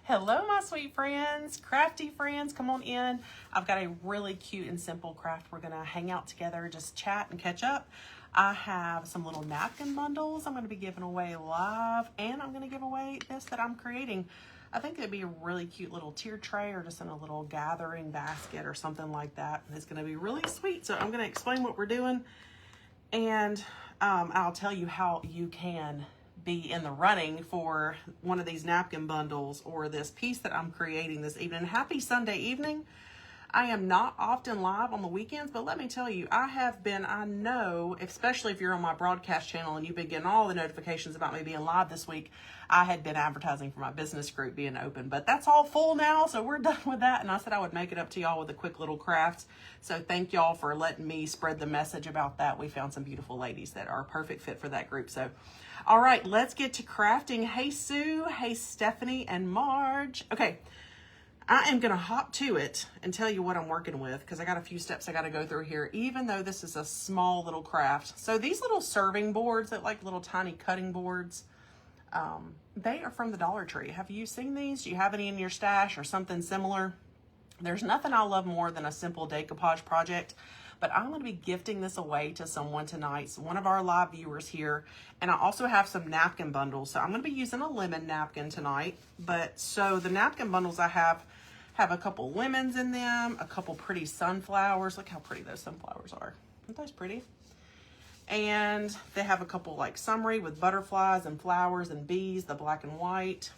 Hello, my sweet friends, crafty friends, come on in. I've got a really cute and simple craft. We're gonna hang out together, just chat and catch up. I have some little napkin bundles I'm gonna be giving away live, and I'm gonna give away this that I'm creating. I think it'd be a really cute little tier tray or just in a little gathering basket or something like that. It's gonna be really sweet. So I'm gonna explain what we're doing, and I'll tell you how you can be in the running for one of these napkin bundles or this piece that I'm creating this evening. Happy Sunday evening. I am not often live on the weekends, but let me tell you, I know, especially if you're on my broadcast channel and you've been getting all the notifications about me being live this week, I had been advertising for my business group being open, but that's all full now, so we're done with that. And I said I would make it up to y'all with a quick little craft. So thank y'all for letting me spread the message about that. We found some beautiful ladies that are a perfect fit for that group. So, all right, let's get to crafting. Hey, Sue. Hey, Stephanie and Marge. Okay. I am going to hop to it and tell you what I'm working with because I got a few steps I got to go through here, even though this is a small little craft. So these little serving boards that like little tiny cutting boards, they are from the Dollar Tree. Have you seen these? Do you have any in your stash or something similar? There's nothing I love more than a simple decoupage project, but I'm going to be gifting this away to someone tonight. So one of our live viewers here. And I also have some napkin bundles. So I'm going to be using a lemon napkin tonight. But so the napkin bundles I have a couple lemons in them, a couple pretty sunflowers. Look how pretty those sunflowers are. Aren't those pretty? And they have a couple like summery with butterflies and flowers and bees, the black and white.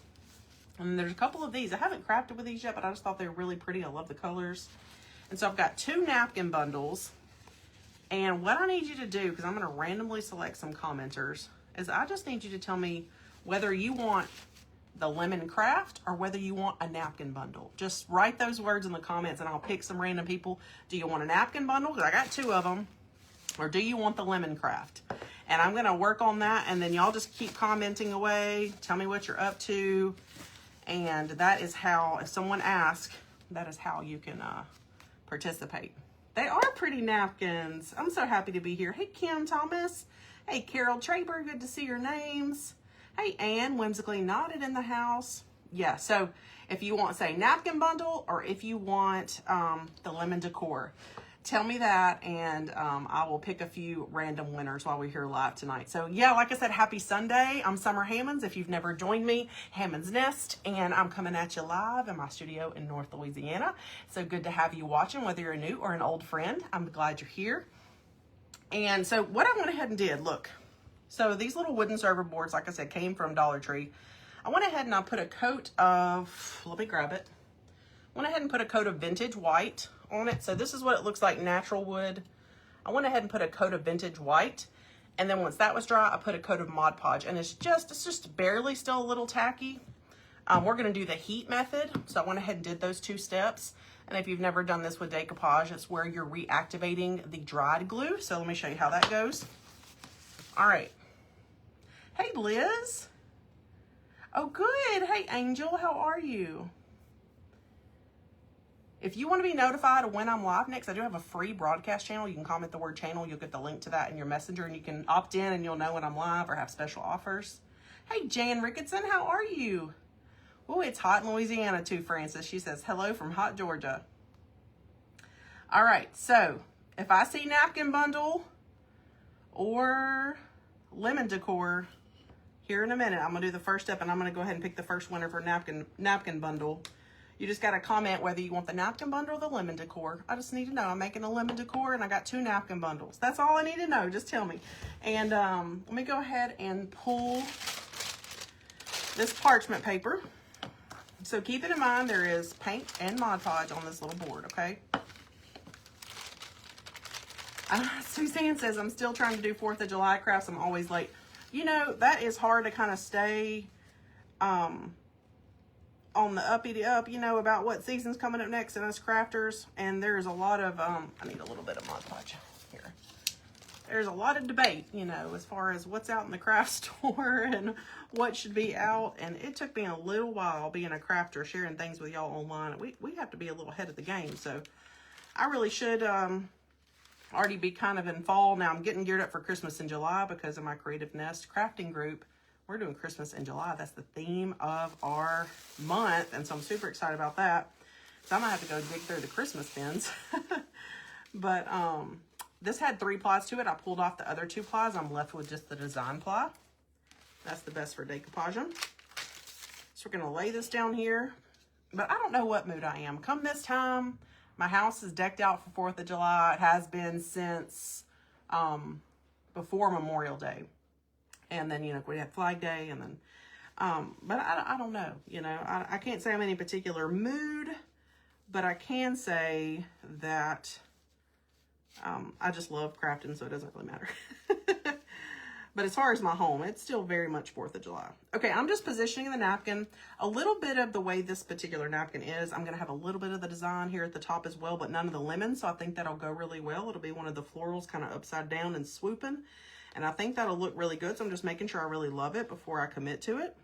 And there's a couple of these. I haven't crafted with these yet, but I just thought they were really pretty. I love the colors. And so I've got 2 napkin bundles. And what I need you to do, because I'm going to randomly select some commenters, is I just need you to tell me whether you want the lemon craft or whether you want a napkin bundle. Just write those words in the comments and I'll pick some random people. Do you want a napkin bundle? Because I got 2 of them. Or do you want the lemon craft? And I'm going to work on that. And then y'all just keep commenting away. Tell me what you're up to. And that is how, if someone asks, that is how you can participate. They are pretty napkins. I'm so happy to be here. Hey, Kim Thomas. Hey, Carol Traber. Good to see your names. Hey, Ann, whimsically nodded in the house. Yeah, so if you want, say, napkin bundle or if you want the lemon decor, tell me that and I will pick a few random winners while we're here live tonight. So, yeah, like I said, happy Sunday. I'm Summer Hammonds. If you've never joined me, Hammond's Nest, and I'm coming at you live in my studio in North Louisiana. So good to have you watching, whether you're a new or an old friend. I'm glad you're here. And so what I went ahead and did, look. So these little wooden server boards, like I said, came from Dollar Tree. I went ahead and I put a coat of, let me grab it. Went ahead and put a coat of vintage white on it. So this is what it looks like, natural wood. I went ahead and put a coat of vintage white. And then once that was dry, I put a coat of Mod Podge. And it's just barely still a little tacky. We're going to do the heat method. So I went ahead and did those 2 steps. And if you've never done this with decoupage, it's where you're reactivating the dried glue. So let me show you how that goes. All right. Hey, Liz. Oh, good. Hey, Angel. How are you? If you want to be notified of when I'm live next, I do have a free broadcast channel. You can comment the word channel. You'll get the link to that in your messenger, and you can opt in, and you'll know when I'm live or have special offers. Hey, Jan Ricketson. How are you? Oh, it's hot in Louisiana, too, Francis. She says, hello from hot Georgia. All right. So if I see napkin bundle or lemon decor, here in a minute, I'm going to do the first step, and I'm going to go ahead and pick the first winner for napkin bundle. You just got to comment whether you want the napkin bundle or the lemon decor. I just need to know. I'm making a lemon decor, and I got 2 napkin bundles. That's all I need to know. Just tell me. And let me go ahead and pull this parchment paper. So keep it in mind, there is paint and Mod Podge on this little board, okay? Suzanne says, I'm still trying to do 4th of July crafts. I'm always late. You know, that is hard to kind of stay on the uppity up, you know, about what season's coming up next in us crafters. And there's a lot of, I need a little bit of Mod Podge here. There's a lot of debate, you know, as far as what's out in the craft store and what should be out. And it took me a little while being a crafter, sharing things with y'all online. We have to be a little ahead of the game. So I really should already be kind of in fall. Now I'm getting geared up for Christmas in July because of my Creative Nest crafting group. we're doing Christmas in July. That's the theme of our month. And so I'm super excited about that. So I'm gonna have to go dig through the Christmas bins. But this had 3 plies to it. I pulled off the other 2 plies. I'm left with just the design ply. That's the best for decoupaging. So we're gonna lay this down here. But I don't know what mood I am. Come this time, my house is decked out for 4th of July. It has been since before Memorial Day. And then, you know, we had Flag Day and then, but I don't know, you know, I can't say I'm in any particular mood, but I can say that I just love crafting, so it doesn't really matter. But as far as my home, it's still very much 4th of July. Okay, I'm just positioning the napkin. A little bit of the way this particular napkin is, I'm gonna have a little bit of the design here at the top as well, but none of the lemons, so I think that'll go really well. It'll be one of the florals kind of upside down and swooping, and I think that'll look really good, so I'm just making sure I really love it before I commit to it.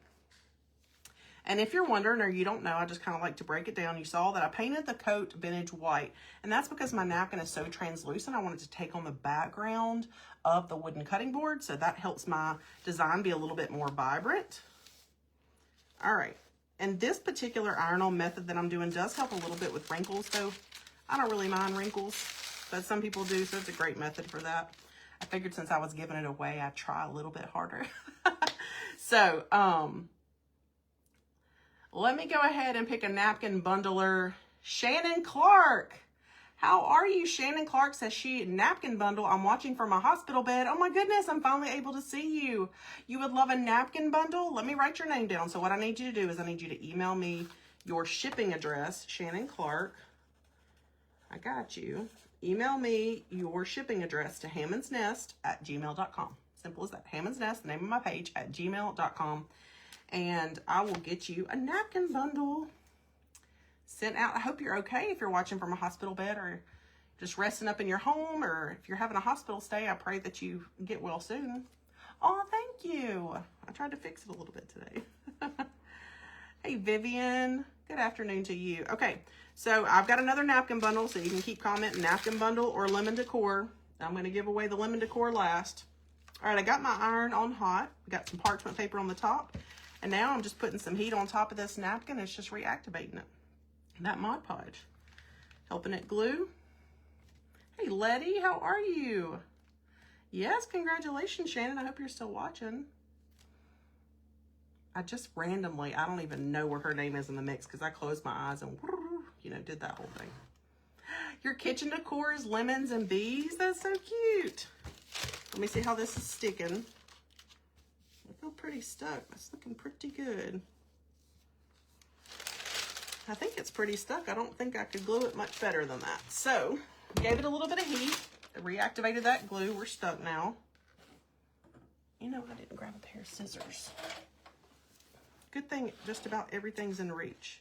And if you're wondering or you don't know, I just kind of like to break it down. You saw that I painted the coat vintage white, and that's because my napkin is so translucent. I wanted to take on the background of the wooden cutting board, so that helps my design be a little bit more vibrant. All right, and this particular iron-on method that I'm doing does help a little bit with wrinkles, though I don't really mind wrinkles, but some people do, so it's a great method for that. I figured since I was giving it away, I'd try a little bit harder. So, let me go ahead and pick a napkin bundler. Shannon Clark. How are you? Shannon Clark says she napkin bundle. I'm watching from my hospital bed. Oh my goodness, I'm finally able to see you. You would love a napkin bundle? Let me write your name down. So what I need you to do is I need you to email me your shipping address, Shannon Clark. I got you. Email me your shipping address to hammondsnest@gmail.com. Simple as that. Hammond's Nest, the name of my page, @gmail.com. And I will get you a napkin bundle sent out. I hope you're okay if you're watching from a hospital bed or just resting up in your home, or if you're having a hospital stay, I pray that you get well soon. Oh, thank you. I tried to fix it a little bit today. Hey, Vivian. Good afternoon to you. Okay, so I've got another napkin bundle, so you can keep commenting napkin bundle or lemon decor. I'm going to give away the lemon decor last. All right, I got my iron on hot. Got some parchment paper on the top. And now I'm just putting some heat on top of this napkin. It's just reactivating it. That Mod Podge. Helping it glue. Hey, Letty, how are you? Yes, congratulations, Shannon. I hope you're still watching. I just randomly, I don't even know where her name is in the mix because I closed my eyes and, you know, did that whole thing. Your kitchen decor is lemons and bees. That's so cute. Let me see how this is sticking. I feel pretty stuck. That's looking pretty good. I think it's pretty stuck. I don't think I could glue it much better than that. So, gave it a little bit of heat. Reactivated that glue. We're stuck now. You know, I didn't grab a pair of scissors. Good thing just about everything's in reach.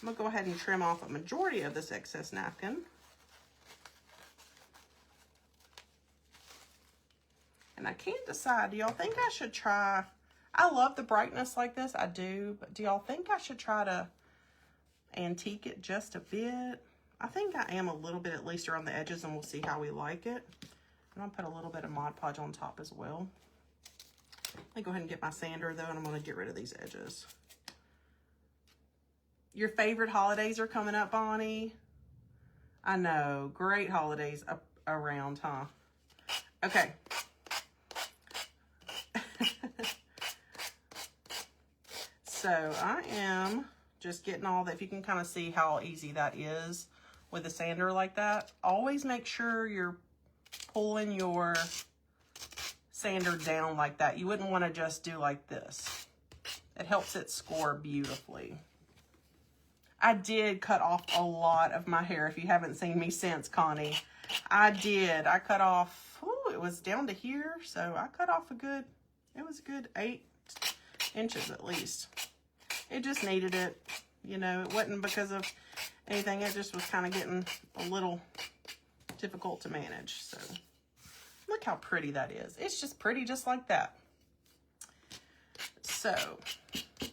I'm going to go ahead and trim off a majority of this excess napkin. And I can't decide, do y'all think I should try, I love the brightness like this, I do, but do y'all think I should try to antique it just a bit? I think I am a little bit, at least around the edges, and we'll see how we like it. I'm going to put a little bit of Mod Podge on top as well. Let me go ahead and get my sander though, and I'm going to get rid of these edges. Your favorite holidays are coming up, Bonnie. I know, great holidays up around, huh? Okay. So I am just getting all that. If you can kind of see how easy that is with a sander like that, always make sure you're pulling your sander down like that. You wouldn't want to just do like this. It helps it score beautifully. I did cut off a lot of my hair. If you haven't seen me since, Connie, I did. I cut off, ooh, it was down to here. So I cut off it was a good 8 inches at least. It just needed it. You know, it wasn't because of anything. It just was kind of getting a little difficult to manage. So look how pretty that is. It's just pretty just like that. So I'm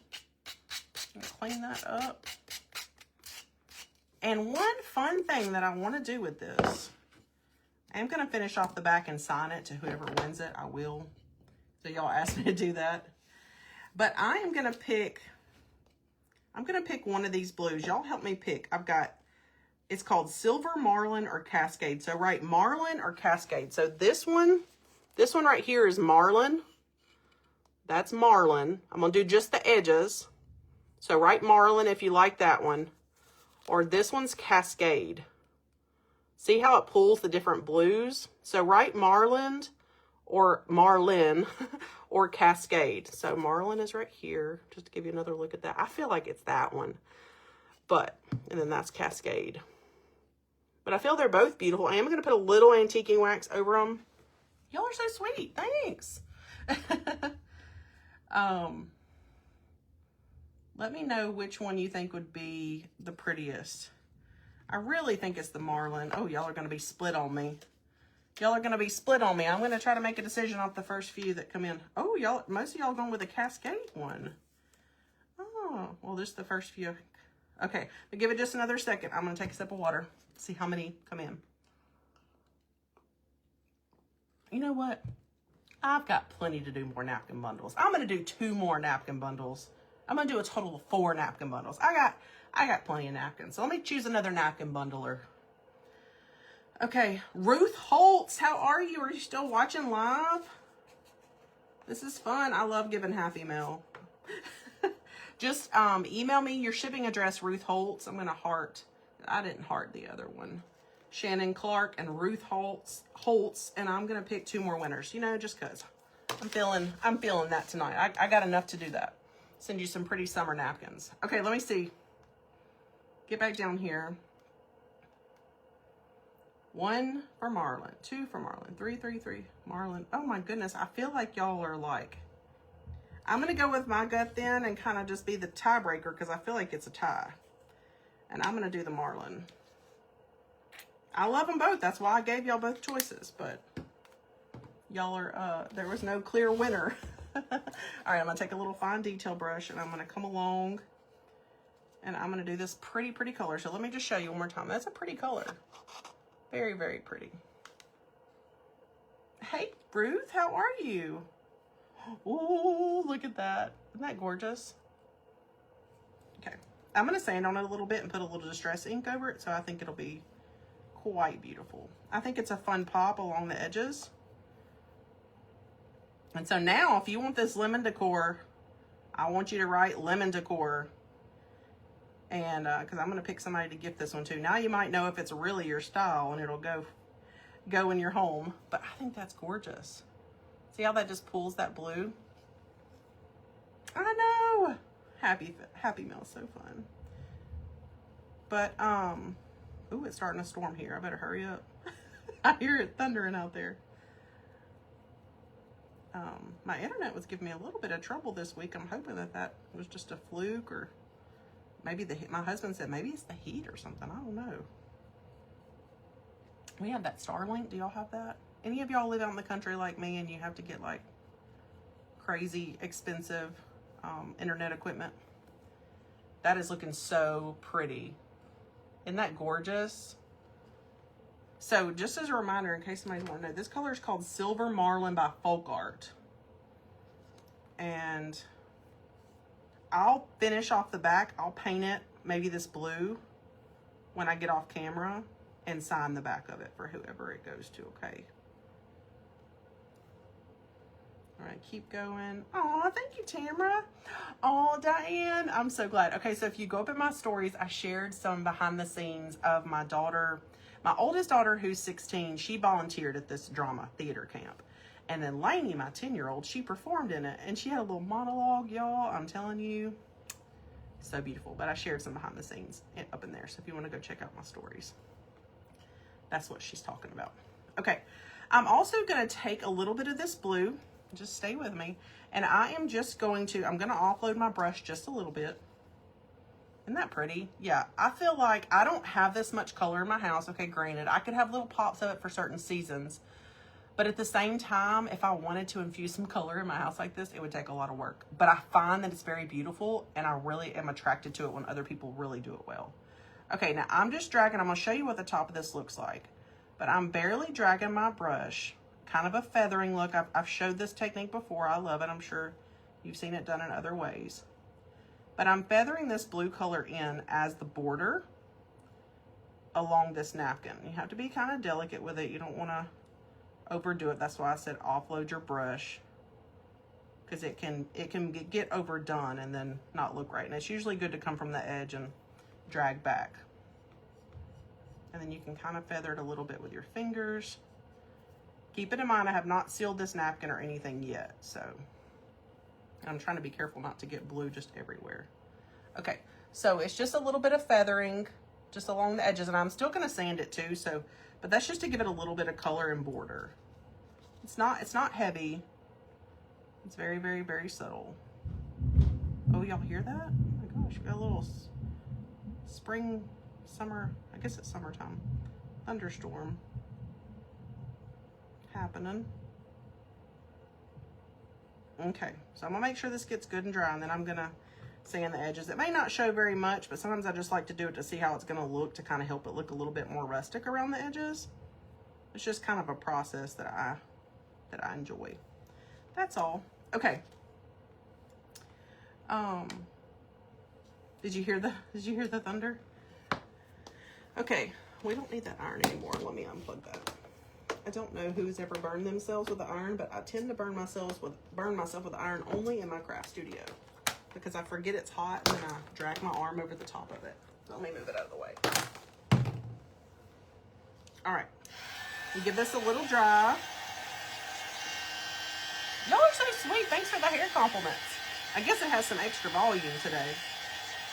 gonna clean that up. And one fun thing that I want to do with this, I'm going to finish off the back and sign it to whoever wins it. I will. So y'all asked me to do that. But I'm going to pick one of these blues. Y'all help me pick. It's called Silver Marlin or Cascade. So write Marlin or Cascade. So this one right here is Marlin. That's Marlin. I'm going to do just the edges. So write Marlin if you like that one. Or this one's Cascade. See how it pulls the different blues? So write Marlin or Marlin or Cascade. So Marlin is right here. Just to give you another look at that. I feel like it's that one. And then that's Cascade. But I feel they're both beautiful. I am going to put a little antiquing wax over them. Y'all are so sweet. Thanks. Let me know which one you think would be the prettiest. I really think it's the Marlin. Oh, y'all are going to be split on me. Y'all are going to be split on me. I'm going to try to make a decision off the first few that come in. Oh, most of y'all going with a Cascade one. Oh, well, this is the first few. Okay, but give it just another second. I'm going to take a sip of water. See how many come in. You know what? I've got plenty to do more napkin bundles. I'm going to do 2 more napkin bundles. I'm going to do a total of 4 napkin bundles. I got plenty of napkins. So let me choose another napkin bundler. Okay, Ruth Holtz, how are you? Are you still watching live? This is fun. I love giving half email. Just email me your shipping address, Ruth Holtz. I'm going to heart. I didn't heart the other one. Shannon Clark and Ruth Holtz, and I'm going to pick 2 more winners, you know, just because I'm feeling that tonight. I got enough to do that. Send you some pretty summer napkins. Okay, let me see. Get back down here. 1 for Marlin, 2 for Marlin, 3, 3, 3, Marlin. Oh my goodness, I feel like y'all are like, I'm going to go with my gut then and kind of just be the tiebreaker because I feel like it's a tie. And I'm going to do the Marlin. I love them both. That's why I gave y'all both choices, but y'all are, there was no clear winner. All right, I'm going to take a little fine detail brush and I'm going to come along and I'm going to do this pretty color. So let me just show you one more time. That's a pretty color. Very, very pretty. Hey, Ruth, how are you? Oh, look at that. Isn't that gorgeous? Okay, I'm going to sand on it a little bit and put a little distress ink over it, so I think it'll be quite beautiful. I think it's a fun pop along the edges. And so now, if you want this lemon decor, I want you to write lemon decor. And because I'm going to pick somebody to gift this one to. Now you might know if it's really your style and it'll go in your home. But I think that's gorgeous. See how that just pulls that blue? I know. Happy Meal is so fun. But ooh, it's starting to storm here. I better hurry up. I hear it thundering out there. My internet was giving me a little bit of trouble this week. I'm hoping that was just a fluke, or maybe my husband said maybe it's the heat or something. I don't know. We have that Starlink. Do y'all have that? Any of y'all live out in the country like me and you have to get like crazy expensive internet equipment? That is looking so pretty. Isn't that gorgeous? So just as a reminder, in case somebody wants to know, this color is called Silver Marlin by Folk Art. And I'll finish off the back. I'll paint it, maybe this blue, when I get off camera, and sign the back of it for whoever it goes to, okay? All right, keep going. Oh, thank you, Tamara. Oh, Diane, I'm so glad. Okay, so if you go up in my stories, I shared some behind the scenes of my daughter. My oldest daughter, who's 16, she volunteered at this drama theater camp. And then Lainey, my 10-year-old, she performed in it. And she had a little monologue, y'all. I'm telling you, so beautiful. But I shared some behind the scenes up in there. So if you want to go check out my stories, that's what she's talking about. Okay, I'm also going to take a little bit of this blue. Just stay with me. And I am just going to, I'm going to offload my brush just a little bit. Isn't that pretty? Yeah, I feel like I don't have this much color in my house. Okay, granted, I could have little pops of it for certain seasons. But at the same time, if I wanted to infuse some color in my house like this, it would take a lot of work. But I find that it's very beautiful, and I really am attracted to it when other people really do it well. Okay, now I'm just dragging. I'm going to show you what the top of this looks like. But I'm barely dragging my brush. Kind of a feathering look. I've showed this technique before. I love it. I'm sure You've seen it done in other ways. But I'm feathering this blue color in as the border along this napkin. You have to be kind of delicate with it. You don't want to overdo it. That's why I said offload your brush, because it can get overdone and then not look right. And it's usually good to come from the edge and drag back. And then you can kind of feather it a little bit with your fingers. Keep it in mind, I have not sealed this napkin or anything yet, so I'm trying to be careful not to get blue just everywhere. Okay, so it's just a little bit of feathering just along the edges, and I'm still gonna sand it too, so, but that's just to give it a little bit of color and border. It's not heavy. It's very, very, very subtle. Oh, y'all hear that? Oh my gosh, we got a little spring, summer, I guess it's summertime, thunderstorm happening. Okay, so I'm gonna make sure this gets good and dry, and then I'm gonna sand the edges. It may not show very much, but sometimes I just like to do it to see how it's gonna look, to kind of help it look a little bit more rustic around the edges. It's just kind of a process that I enjoy. That's all. Okay. Did you hear the thunder? Okay, we don't need that iron anymore. Let me unplug that. I don't know who's ever burned themselves with the iron, but I tend to burn myself with the iron only in my craft studio, because I forget it's hot and then I drag my arm over the top of it. Let me move it out of the way. All right, you give this a little dry. Y'all are so sweet. Thanks for the hair compliments. I guess it has some extra volume today.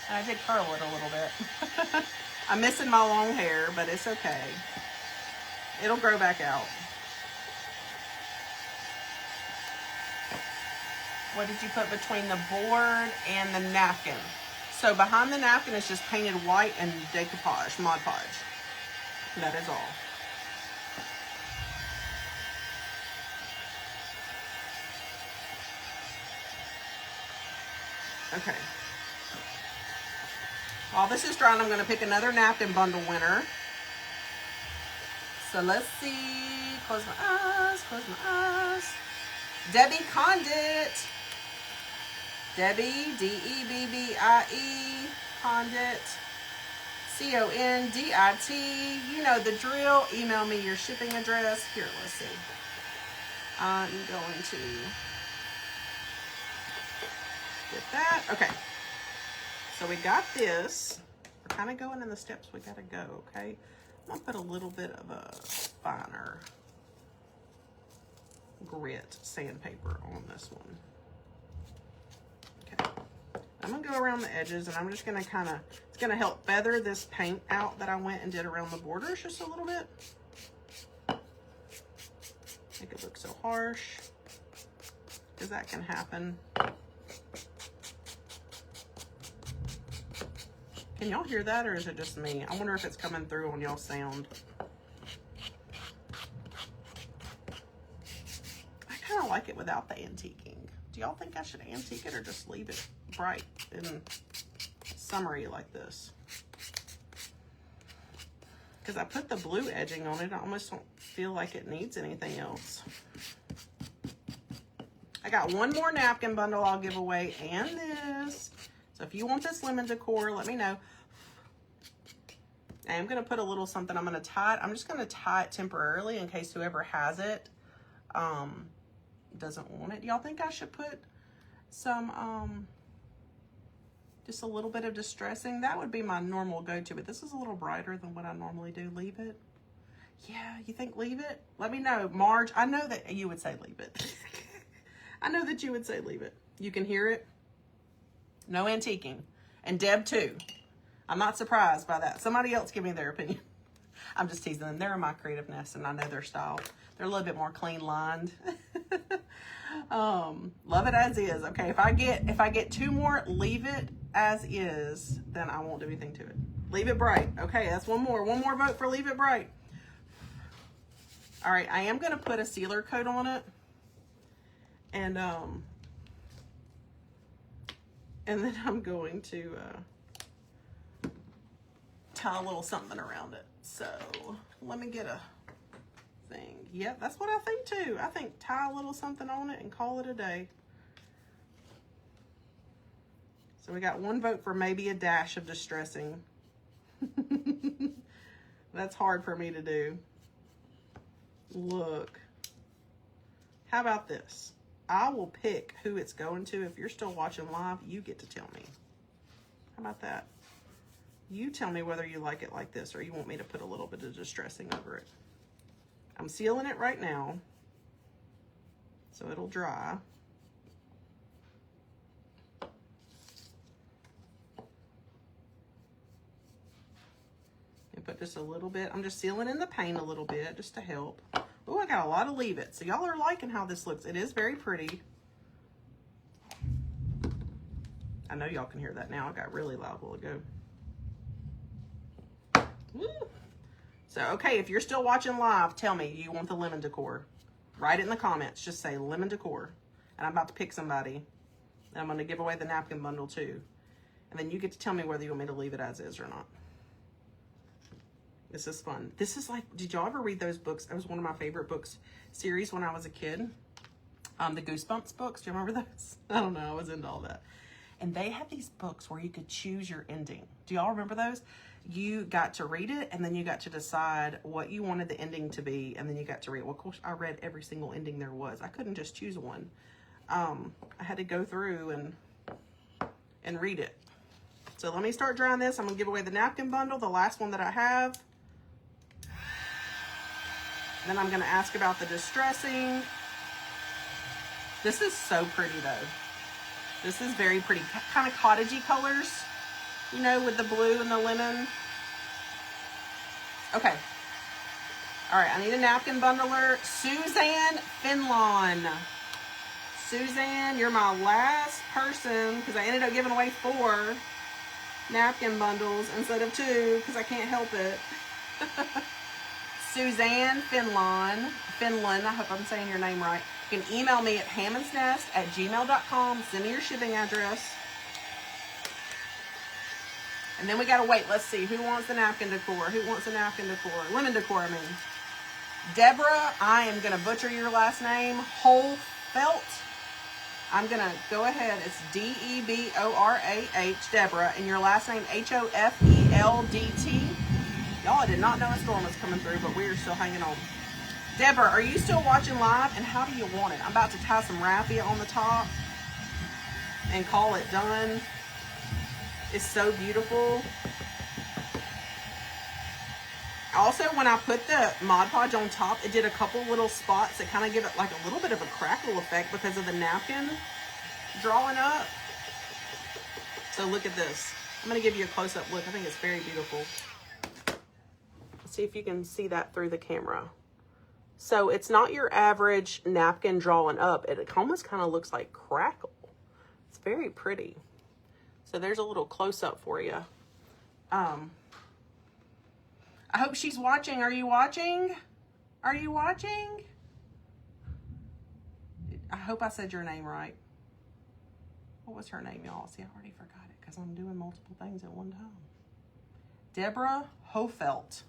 And I did curl it a little bit. I'm missing my long hair, but it's okay. It'll grow back out. What did you put between the board and the napkin? So behind the napkin is just painted white and decoupage, Mod Podge. That is all. Okay. While this is drying, I'm going to pick another napkin bundle winner. So let's see. Close my eyes, close my eyes. Debbie Condit. Debbie, D-E-B-B-I-E, Condit, C-O-N-D-I-T. You know the drill. Email me your shipping address. Here, let's see. I'm going to get that. Okay. So we got this. We're kind of going in the steps we got to go, okay? I'm going to put a little bit of a finer grit sandpaper on this one. Okay. I'm going to go around the edges, and I'm just going to kind of, it's going to help feather this paint out that I went and did around the borders just a little bit. Make it look so harsh, because that can happen. Can y'all hear that, or is it just me? I wonder if it's coming through on y'all's sound. I kind of like it without the antiquing. Do y'all think I should antique it or just leave it bright and summery like this? Because I put the blue edging on it, I almost don't feel like it needs anything else. I got one more napkin bundle I'll give away, and this. So if you want this lemon decor, let me know. I'm going to put a little something. I'm going to tie it. I'm just going to tie it temporarily in case whoever has it doesn't want it. Y'all think I should put some, just a little bit of distressing? That would be my normal go-to, but this is a little brighter than what I normally do. Leave it? Yeah, you think leave it? Let me know. Marge, I know that you would say leave it. I know that you would say leave it. You can hear it. No antiquing. And Deb too. I'm not surprised by that. Somebody else give me their opinion. I'm just teasing them. They're in my creativeness and I know their style. They're a little bit more clean lined. Love it as is. Okay, if I get two more, leave it as is, then I won't do anything to it. Leave it bright. Okay, that's one more. One more vote for leave it bright. All right, I am going to put a sealer coat on it. And then I'm going to tie a little something around it. So let me get a thing. Yep, that's what I think too. I think tie a little something on it and call it a day. So we got one vote for maybe a dash of distressing. That's hard for me to do. Look. How about this? I will pick who it's going to. If you're still watching live, you get to tell me. How about that? You tell me whether you like it like this or you want me to put a little bit of distressing over it. I'm sealing it right now, so it'll dry. And put just a little bit. I'm just sealing in the paint a little bit just to help. Oh, I got a lot of Leave It. So y'all are liking how this looks. It is very pretty. I know y'all can hear that now. I got really loud a while ago. Woo. So, okay, if you're still watching live, tell me you want the lemon decor. Write it in the comments. Just say lemon decor. And I'm about to pick somebody. And I'm going to give away the napkin bundle too. And then you get to tell me whether you want me to leave it as is or not. This is fun. This is like, did y'all ever read those books? That was one of my favorite books series when I was a kid. The Goosebumps books. Do you remember those? I don't know. I was into all that. And they had these books where you could choose your ending. Do y'all remember those? You got to read it, and then you got to decide what you wanted the ending to be, and then you got to read it. Well, of course, I read every single ending there was. I couldn't just choose one. I had to go through and read it. So let me start drying this. I'm going to give away the napkin bundle, the last one that I have. Then I'm going to ask about the distressing. This is so pretty, though. This is very pretty. Kind of cottagey colors, you know, with the blue and the lemon. Okay. All right, I need a napkin bundler. Suzanne Finlon. Suzanne, you're my last person because I ended up giving away 4 napkin bundles instead of 2 because I can't help it. Suzanne Finlon, I hope I'm saying your name right. You can email me at hammondsnest@gmail.com. Send me your shipping address. And then we gotta wait. Let's see. Who wants the napkin decor? Who wants the napkin decor? Lemon decor, I mean. Deborah, I am gonna butcher your last name. Holfelt. I'm gonna go ahead. It's D-E-B-O-R-A-H, Deborah. And your last name, H-O-F-E-L-D-T. Y'all, I did not know a storm was coming through, but we are still hanging on. Deborah, are you still watching live? And how do you want it? I'm about to tie some raffia on the top and call it done. It's so beautiful. Also, when I put the Mod Podge on top, it did a couple little spots that kind of give it like a little bit of a crackle effect because of the napkin drawing up. So look at this. I'm going to give you a close-up look. I think it's very beautiful. See if you can see that through the camera. So it's not your average napkin drawing up. It almost kind of looks like crackle. It's very pretty. So there's a little close-up for you. I hope she's watching. Are you watching? Are you watching? I hope I said your name right. What was her name, y'all? See, I already forgot it because I'm doing multiple things at one time. Deborah Hofelt.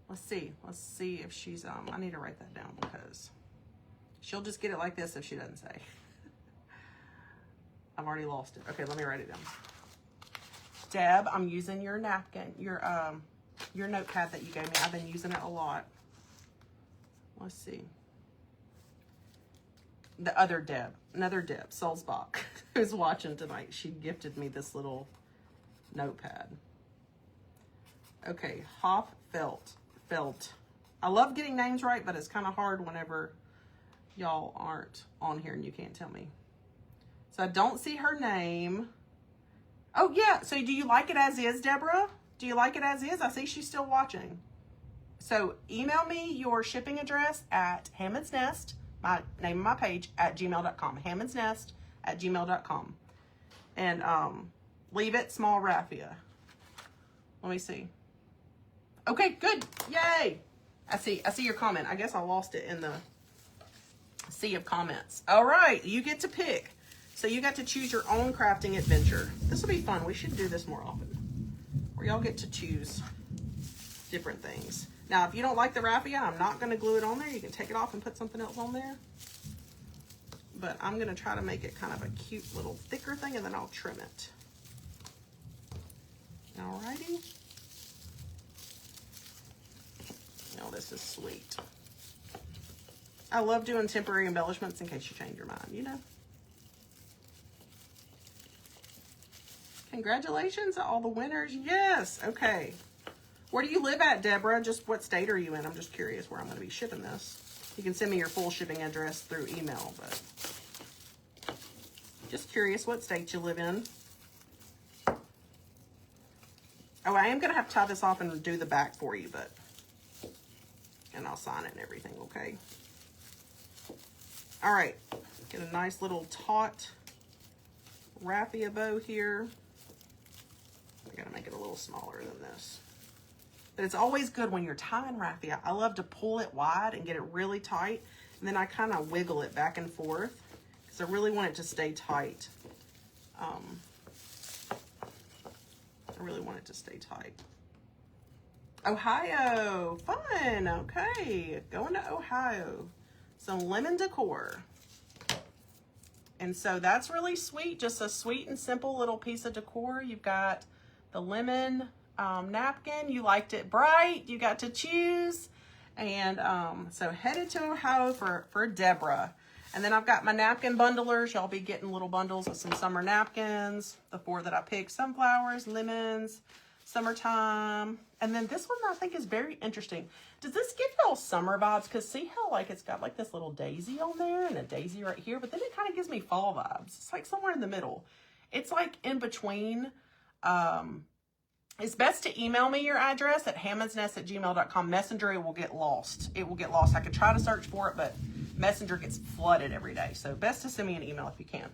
Let's see if she's, I need to write that down because she'll just get it like this if she doesn't say. I've already lost it. Okay, let me write it down. Deb, I'm using your napkin, your notepad that you gave me. I've been using it a lot. Let's see. The other Deb, another Deb, Sulzbach, who's watching tonight. She gifted me this little notepad. Okay, Hofelt. I love getting names right, but it's kind of hard whenever y'all aren't on here and you can't tell me. So I don't see her name. Oh, yeah. So do you like it as is, Deborah? Do you like it as is? I see she's still watching. So email me your shipping address at hammondsnest, my name of my page, at gmail.com. hammondsnest@gmail.com. And Leave It, small raffia. Let me see. Okay, good. Yay. I see your comment. I guess I lost it in the sea of comments. All right, you get to pick. So you got to choose your own crafting adventure. This will be fun. We should do this more often, where y'all get to choose different things. Now, if you don't like the raffia, I'm not going to glue it on there. You can take it off and put something else on there. but I'm gonna try to make it kind of a cute little thicker thing, and then I'll trim it. Alrighty. Oh, this is sweet. I love doing temporary embellishments in case you change your mind, you know. Congratulations to all the winners. Yes, okay. Where do you live at, Deborah? Just what state are you in? I'm just curious where I'm going to be shipping this. You can send me your full shipping address through email, but just curious what state you live in. Oh, I am going to have to tie this off and do the back for you, but, and I'll sign it and everything, okay? All right, get a nice little taut raffia bow here. I gotta make it a little smaller than this. But it's always good when you're tying raffia. I love to pull it wide and get it really tight, and then I kind of wiggle it back and forth because I really want it to stay tight. I really want it to stay tight. Ohio, fun, okay. Going to Ohio. Some lemon decor. And so that's really sweet, just a sweet and simple little piece of decor. You've got the lemon napkin. You liked it bright. You got to choose. And so headed to Ohio for Deborah. And then I've got my napkin bundlers. Y'all be getting little bundles of some summer napkins. The 4 that I picked: sunflowers, lemons, summertime. And then this one I think is very interesting. Does this give y'all summer vibes? Because see how like it's got like this little daisy on there and a daisy right here, but then it kind of gives me fall vibes. It's like somewhere in the middle. It's like in between. It's best to email me your address at hammondsnest@gmail.com. Messenger, it will get lost. It will get lost. I could try to search for it, but Messenger gets flooded every day. So best to send me an email if you can.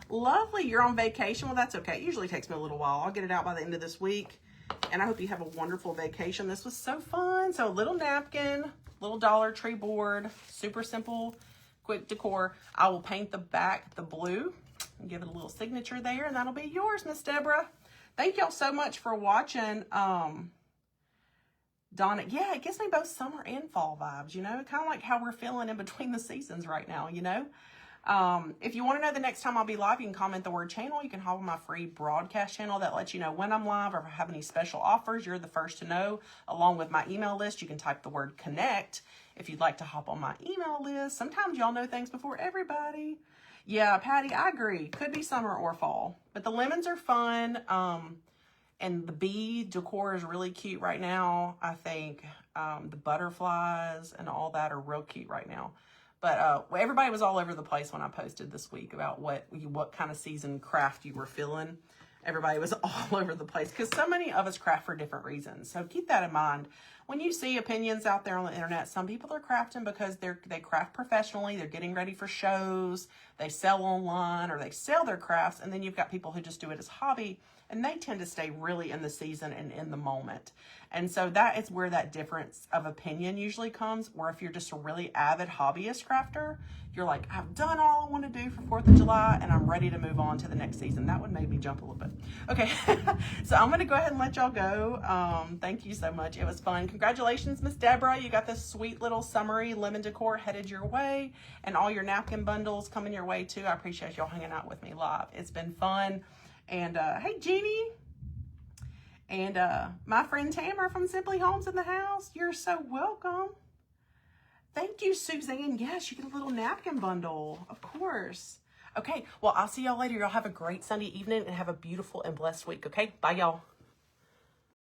Lovely, you're on vacation. Well, that's okay. It usually takes me a little while. I'll get it out by the end of this week. And I hope you have a wonderful vacation. This was so fun. So a little napkin, little Dollar Tree board, super simple, quick decor. I will paint the back the blue and give it a little signature there, and that'll be yours, Miss Deborah. Thank y'all so much for watching. Donna, yeah, it gives me both summer and fall vibes, you know, kind of like how we're feeling in between the seasons right now, you know. If you want to know the next time I'll be live, you can comment the word channel. You can hop on my free broadcast channel that lets you know when I'm live, or if I have any special offers, you're the first to know. Along with my email list, you can type the word connect if you'd like to hop on my email list. Sometimes y'all know things before everybody. Yeah, Patty, I agree. Could be summer or fall, but the lemons are fun. And the bee decor is really cute right now. I think the butterflies and all that are real cute right now. But everybody was all over the place when I posted this week about what kind of season craft you were feeling. Everybody was all over the place because so many of us craft for different reasons. So keep that in mind. When you see opinions out there on the internet, some people are crafting because they craft professionally. They're getting ready for shows. They sell online or they sell their crafts. And then you've got people who just do it as hobby. And they tend to stay really in the season and in the moment. And so that is where that difference of opinion usually comes, where if you're just a really avid hobbyist crafter, you're like, I've done all I want to do for 4th of July and I'm ready to move on to the next season. That would make me jump a little bit. Okay, so I'm going to go ahead and let y'all go. Thank you so much. It was fun. Congratulations, Miss Deborah. You got this sweet little summery lemon decor headed your way, and all your napkin bundles coming your way too. I appreciate y'all hanging out with me live. It's been fun. And hey, Jeannie, and my friend Tamara from Simply Homes in the house. You're so welcome. Thank you, Suzanne. Yes, you get a little napkin bundle, of course. Okay, well, I'll see y'all later. Y'all have a great Sunday evening and have a beautiful and blessed week, okay? Bye, y'all.